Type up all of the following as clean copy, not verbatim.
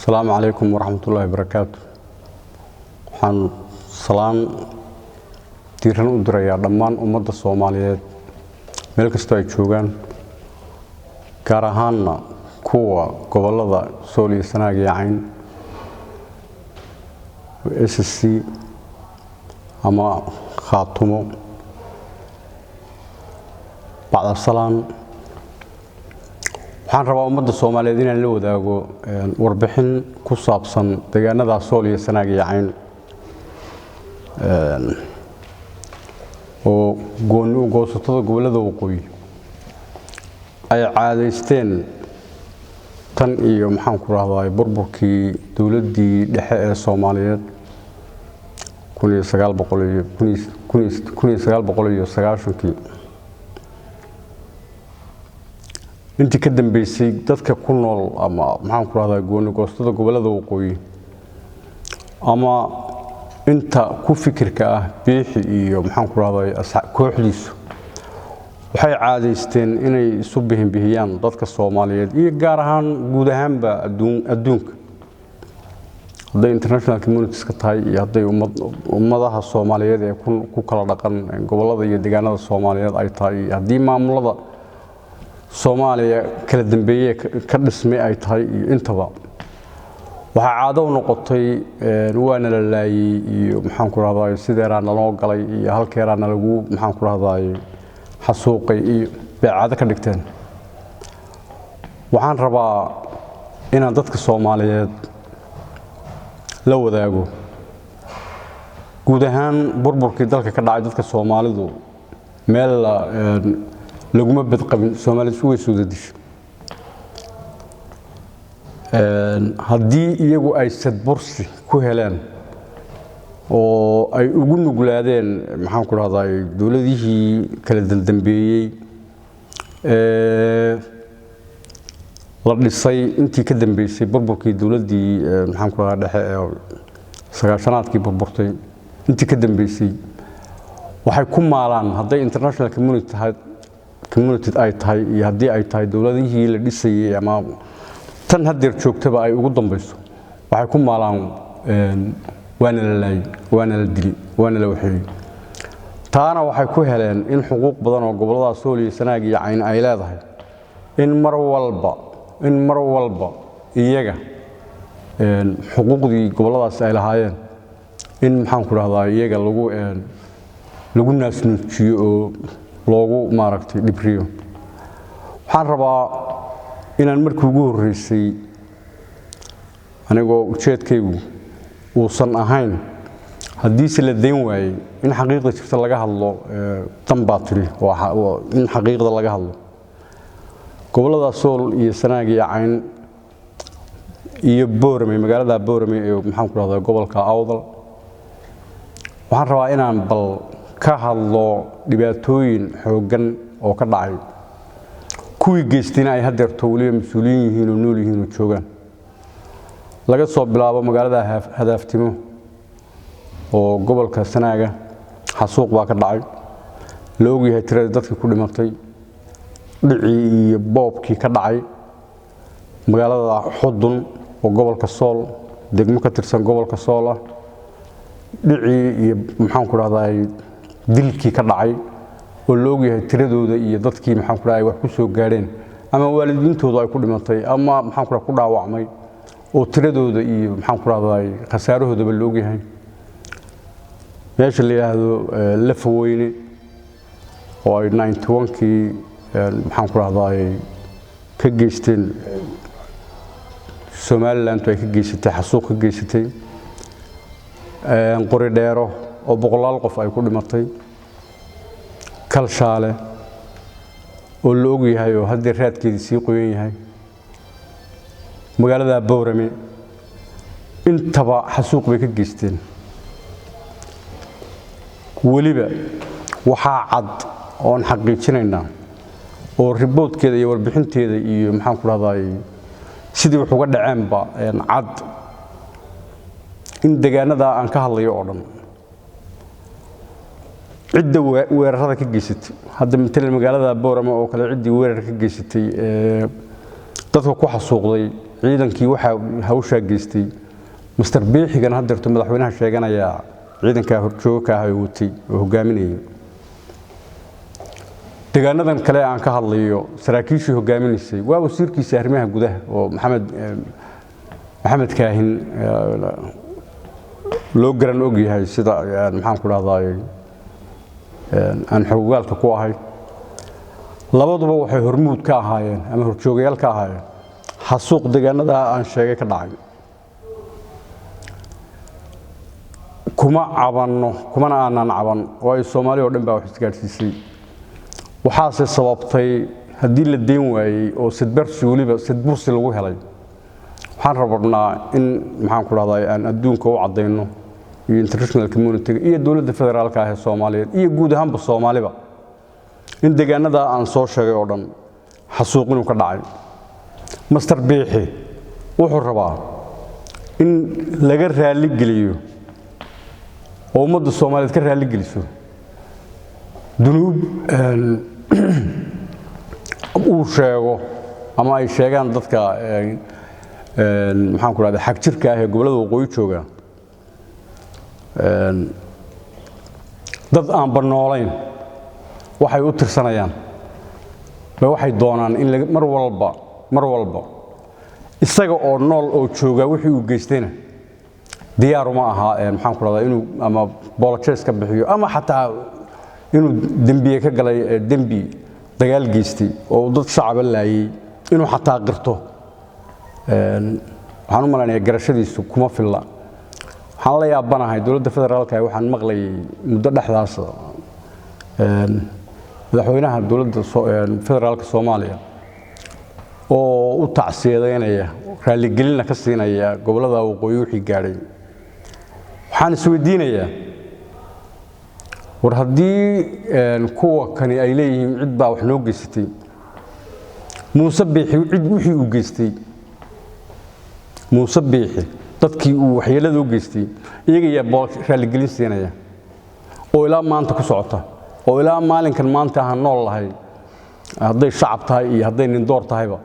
السلام عليكم ورحمة الله وبركاته. waxaan salaan diiran u dirayaa dhammaan ummadda Soomaaliyeed meel kasta ay joogaan, gaar ahaanna kuwa gobolada Sool iyo Sanaag iyo Cayn, SSC ama Khaatumo. bacda salaan waxaan rabaa ummadda Soomaaliyeed inaan la wadaago warbixin ku saabsan deegaanada Sool iyo Sanaag iyo Cayn oo goosatada gobolada waqooyi ay caadaysteen tan iyo maxaan ku raahdaa burburkii dawladdii dhexe ee Soomaaliyeed 1990 intii ka dambeysay dadka ku nool ama maxaan ku raahdaa goostada gobolada waqooyi ama inta ku fikirka ah biixi iyo maxaan ku raahdaa kooxdiisu waxay caadaysteen inay isu bixiyaan dadka Soomaaliyeed iyo gaar ahaan guud ahaanba adduunka, hadday international communities ka tahay iyo hadday ummadaha Soomaaliyeed ee ku kala dhaqan gobolada iyo deegaanada Soomaaliyeed ay tahay, haddii maamulada Soomaaliya kala dambeeyay ka dhismay ay tahay iyo intaba waxa caado noqotay waana la laayay iyo maxaan ku raahdaa sideeraan loo galay iyo halkeeraan lagu maxaan ku raahdaa xasuuqay iyo baacada ka dhigteen. waxaan rabaa inaan dadka Soomaaliyeed la wadaago guud ahaan burburkii dalka ka dhacay dadka Soomaalidu meel laguma badqabin. Soomaalidu way soo dadishay haddii iyagu ay sadbursi ku heleen oo ay ugu nuglaadeen maxaan ku raahdaa dawladihii kala dambeeyay la dhisay intii ka dambeysay burburkii dawladdii maxaan ku raahdaa dhexe ee sagaashanaadkii burburtay intii ka dambeysay waxay ku maalaan hadday international community ay tahay iyo haddii ay tahay dawladihii la dhisayay ama tan hadeer joogtaba ay ugu dambayso waxay ku maalaan waana la laayay, waana la dilay, waana la waxeeyay. taana waxay ku heleen in xuquuq badan oo gobolada Sool iyo Sanaag iyo Cayn ay leedahay in mar walba iyaga xuquuqdii goboladaas ay lahaayeen in maxaan ku raahdaa iyaga lagu naasnuujiyo oo loogu maaragtay dhibriyo. waxaan rabaa inaan markii ugu horeysay anigoo ujeedkaygu uusan ahayn haddii si la dayn waayay in xaqiiqda jirta laga hadlo tan baatili oo in xaqiiqda laga hadlo gobolada Sool iyo Sanaag iyo Cayn iyo Boorame, magaalada Boorame ee maxaan ku raahdaa gobolka Awdal. waxaan rabaa inaan bal ka hadlo dhibaatooyin xooggan oo ka dhacay kuwii geysteen ay hadeerto waliba mas'uuliyiin yihiin oo nool yihiin oo joogaan, laga soo bilaabo magaalada Hadaaftimo oo gobolka Sanaaga xasuuq baa ka dhacay, la ogyahay tirada dadkii ku dhimatay, dhicii iyo boobkii ka dhacay magaalada Xudun oo gobolka Sool degmo ka tirsan gobolka Sool ah, dhicii iyo maxaan ku raahdaa dilkii ka dhacay oo la ogyahay tiradooda iyo dadkii maxaan ku raahdaa wax ku soo gaareen ama waalidiintooda ay ku dhimatay ama maxaan ku raahdaa ku dhaawacmay oo tiradooda iyo maxaan ku raahdaa khasaarahoodaba la ogyahay. meesha la yiraahdo Lafaweyne oo ay 91kii maxaan ku raahdaa ka geysteen Somaliland ay ka geysatay xasuuq ka geysatay, qori dheero oo boqolaal qof ay ku dhimatay, Kalshaale oo la ogyahay oo hadda raadkeedii sii qoyan yahay, magaalada Boorame intaba xasuuq bay ka geysteen. waliba waxaa cad oo aan xaqiijinaynaa oo riboodkeeda iyo warbixinteeda iyo maxaan ku raahdaa sidii wax uga dhaceenba cad in deegaanada aan ka hadlayo oo dhan cidda weerarada ka geysatay hadda midna magaalada Boorama oo kale cidii weerar ka geysatay dadka ku xasuuqday ciidankii waxa hawsha geystay Mr. Biixigan haddeerto madaxweynaha sheeganaya ciidanka horjoogka ah oo hogaaminayay deegaanadan kale aan ka hadlayo saraakiishii hogaaminaysay waa wasiirkiisa arrimaha gudaha oo maxamed kaahin loo garan og yahay sida maxaan ku raahday aan xogaalka ku ahay labaduba waxay hormuud ka ahaayeen ama horjoogayaal ka ahaayeen xasuuq deegaanada aan sheegay ka dhacay kuma aanan caban oo ay Soomaaliya oo dhan baa wax isgaarsiisay waxaase sababtay haddii la deen waayay oo sidbursi lagu helay waxaan rabnaa in maxaan ku raahday aan adduunka u cadeyno iyo international community iyo dawladda federaalka ah ee Soomaaliya iyo guud ahaanba Soomaaliba in deegaanada aan soo sheegay oo dhan xasuuq inuu ka dhacay Mr. Biixi wuxuu rabaa in laga raali geliyo oo ummadda Soomaaliyeed ka raali geliso dunuub uu sheego ama ay sheegaan dadka maxaan ku raahday xaq jirka ah ee gobolada waqooyi jooga dad aan banoolayn waxay u tirsanayaan waxay doonaan in mar walba isaga oo nool oo jooga wixii uu geystayna diyaar uma aha maxaan ku raahday inuu ama apologize ka bixiyo ama xataa inuu dambiye ka galay dambi dagaal geystay oo dad shacab laayay inuu xataa qirto waxaan u maleynayaa garashadiisu kuma filla waxaan la yaabanahay dawladda federaalka waxaan maqlayay muddo dhexdaas madaxweynaha dawladda federaalka Soomaaliya oo u tacsiyadeynaya raali gelina ka siinaya gobolada waqooyi wixii gaaray waxaan isweydiinayaa war haddii kuwa kani ay leeyihiin cid baa wax noo geystay Muuse Biixi cid wixii uu geystay Muuse Biixi dadkii uu waxyeelada u geystay iyaga ayaa raali gelin siinaya oo ilaa maanta ku socota oo ilaa maalinkan maanta aan nool lahay hadday shacab tahay iyo hadday nin door tahayba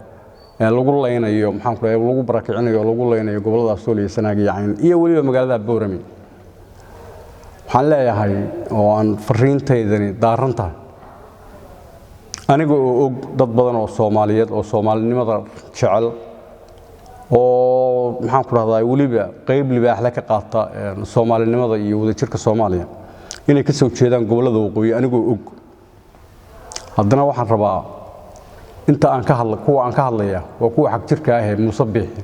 lagu leynayo maxaan ku raahday lagu barakicinayo lagu leynayo gobolada Soomaaliya Sanaag iyo Cayn iyo waliba magaalada Boorame waxaan leeyahay oo aan fariintaydani daaranta aniga oo og dad badan oo Soomaaliyeed oo Soomaalinimada jecel oo maxaan ku raahday waliba qayb libaax la ka qaata Soomaalinimada iyo wadajirka Soomaaliya inay ka soo jeedaan gobolada waqooyi aniga oo og haddana waxaan rabaa inta aan ka hadlaya waa kuwa xaq jirka ah ee Muuse Biixi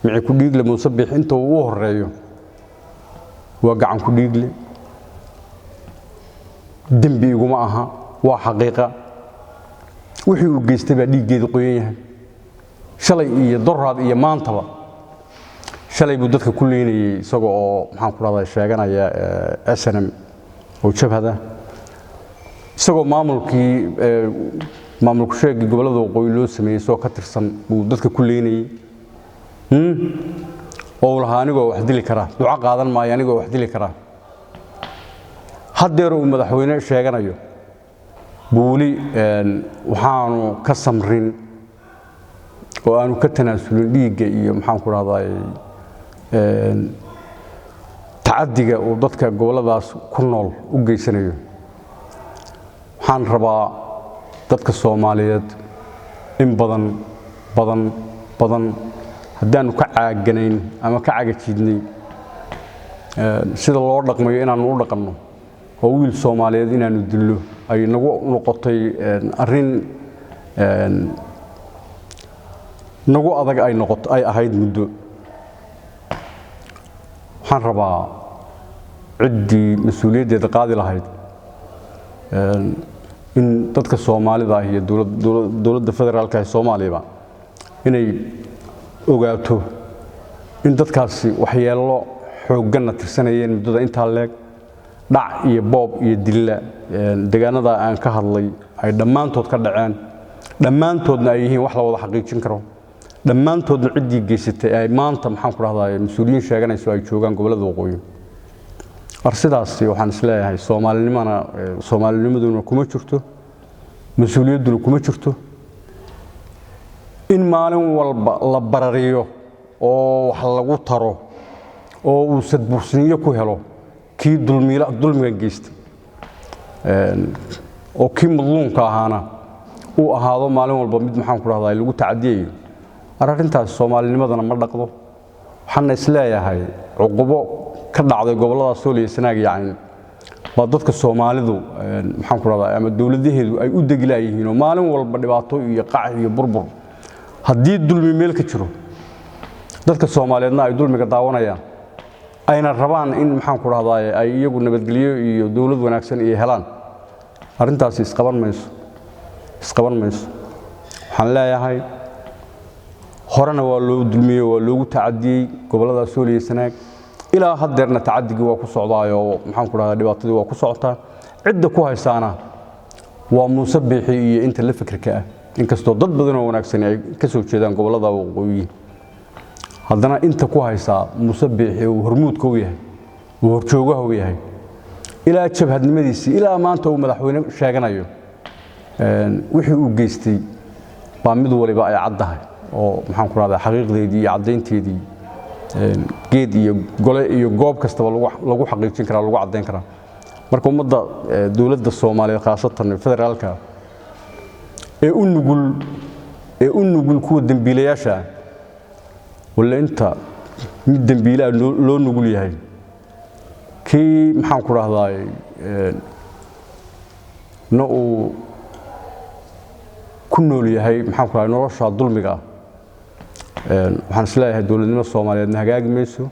micii ku dhiigle Muuse Biixi inta uu horeeyo waa gacan ku dhiigle dambi iguma aha waa xaqiiqa wixii uu geystay baa dhiigeedu qoyan yahay shalay iyo daraad iyo maantaba shalay buu dadka ku leynayay isagoo oo maxaan ku raahday sheeganaya SNM oo jabhada isagoo maamulku sheegay gobolada waqooyi loo sameeyay soo ka tirsan buu dadka ku leynayay oo laha anigoo wax dili kara duco qaadan maayo anigoo wax dili kara haddeer uu madaxweyne sheeganayo buuli waxaanu ka samrin oo aanu ka tanaasulin dhiigga iyo maxaan ku raahday tacadiga oo dadka goboladaas ku nool u geysanayo waxaan rabaa dadka Soomaaliyeed in badan haddaanu ka caaganayn ama ka cagajidnay sida loo dhaqmayo inaanu u dhaqanno oo wiil Soomaaliyeed inaanu dillo ay nagu noqotay arrin nagu adag ay ahayd muddo waxaan rabaa ciddii mas'uuliyaddeeda qaadi lahayd in dadka Soomaalida iyo dawladda federaalka ee Soomaaliya inay ogaato in dadkaasi waxyeello xooggan tirsanayeen muddada inta leeg dhac iyo boob iyo dilla deegaanada aan ka hadlay ay dhammaantood ka dhaceen dhammaantoodna ay yihiin wax la wada xaqiijin karo dhammaantoodna ciddii geysatay ay maanta maxaan ku raahday mas'uuliyiin sheeganayso ay joogaan gobolada waqooyi arsidaasi waxaan isleeyahay Soomaalinimaduna kuma jirto mas'uuliyadduna kuma jirto in maalin walba la barariyo oo wax lagu taro oo uu sadbursiniyo ku helo kii dulmiga geystay oo kii madluumka ahaana uu ahaado maalin walba mid maxaan ku rahdaa lagu tacadiyeeyo arrintaas Soomaalinimadana ma dhaqdo waxaan isleeyahay cuqubo ka dhacday gobolada Sool iyo Sanaag yaacin waa dadka Soomaalidu maxaan ku rahdaa ama dawladaheedu ay u degilaayeen oo maalin walba dhibaato iyo qac iyo burbur haddii dulmi meel ka jiro dadka Soomaaliyeedna ay dulmiga daawanayaan ayna rabaan in maxaan ku rahdaa ay iyagu nabadgeliyo iyo dawlad wanaagsan iyo helaan arrintaas isqaban mayso waxaan leeyahay horena waa loo dulmiyay waa loogu tacadiyay gobolada Sool iyo Sanaag ilaa haddeerna tacadigi waa ku socdaayo maxaan ku rahdaa dhibaatadu waa ku socotaa cidda ku haysaana waa Muuse Biixi iyo inta la fikirka ah inkastoo dad badan oo wanaagsan ay ka soo jeedaan gobolada waqooyi haddana inta ku haysaa Muuse Biixi uu hormuudka u yahay uu horjoogaha u yahay ilaa jabhadnimadiisii ilaa maanta uu madaxweyne sheeganayo wixii uu geystay waa mid waliba ay caddahay oo maxaan ku rahdaa xaqiiqdeedii iyo caddaynteedii geed iyo gole iyo goob kastaba lagu xaqiijin karaa lagu caddayn karaa marka ummadda dawladda Soomaaliyeed khaasatan federaalka ee u nugul kuwa dambiilayaasha wala inta mid dambiila loo nugul yahay kii maxaan ku rahdaa uu ku nool yahay maxaan ku rahdaa nolosha dulmiga waxaan isleeyahay dawladnimada Soomaaliyeedna hagaagi mayso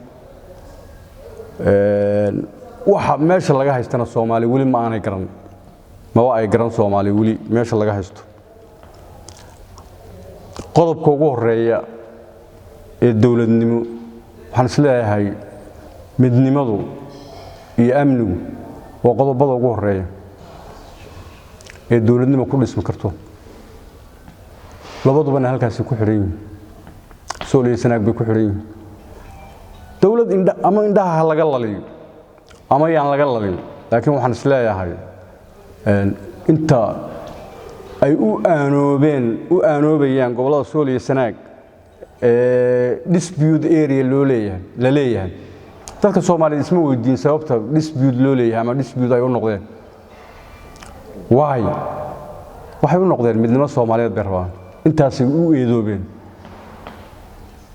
waxa meesha laga haystana Soomaali wali ma aanay garan ma ay garan Soomaali wali meesha laga haysto qodobka ugu horeeya ee dawladnimo waxaan isleeyahay midnimadu iyo amnigu waa qodobada ugu horeeya ee dawladnimo ku dhismi karto labadubana halkaas ku xiran yihiin Sool iyo Sanaag bay ku xiran yihiin dawlad indhaha laga laliyo ama yaan laga lalin laakiin waxaan isleeyahay inta ay u aanoobayaan gobolada Sool iyo Sanaag dispute area la leeyahay dadka Soomaaliyeed isma weydiin sababta dispute loo leeyahay ama dispute ay u noqdeen waxay u noqdeen midnimo Soomaaliyeed bay rabaan intaas u eedoobeen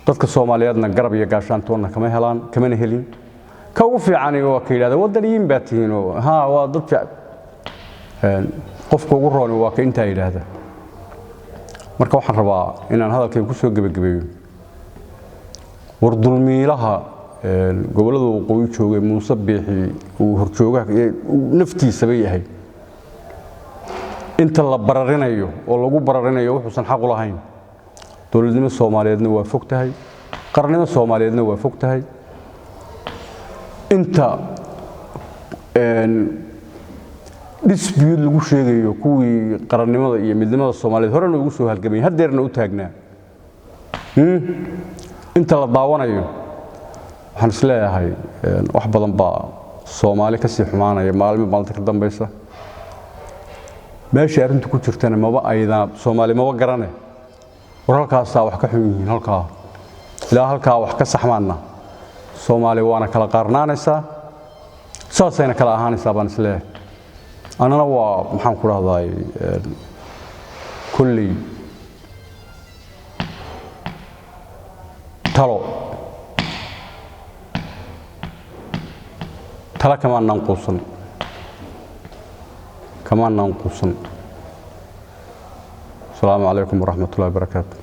dadka Soomaaliyeedna garab iyo gaashaantoona kama helaan kamana helin ka ugu fiican oo ka yiraahdo wadaniyiin baa tihiin oo waa dad qofka ugu roon waa ka inta yiraahdo marka waxaan rabaa inaan hadalkayga ku soo gabagabeeyo war dulmiilaha gobolada waqooyi joogay Muuse Biixi uu horjoogaha naftiisa bay yahay inta la bararinayo oo lagu bararinayo wuxuusan xaq u lahayn dawladnimada Soomaaliyeedna waa fogtahay qarnimada Soomaaliyeedna waa fogtahay inta dispute lagu sheegayo kuwii qarannimada iyo midnimada Soomaaliyeed horena ugu soo halgamay hadeerna u taagnaa inta la daawanayo waxaan isleeyahay wax badan baa Soomaali ka sii xumaanaya maalinta ka dambaysa meesha arrintu ku jirtana maba ayda Soomaali maba garanay war halkaas wax ka xun yihiin ilaa halkaa wax ka saxmaana Soomaali waana kala qaarnaanaysaa saasayna kala ahaanaysaa baan isleeyahay anana waa maxaan ku rahdaa kulli talo كما ننقصن السلام عليكم ورحمة الله وبركاته.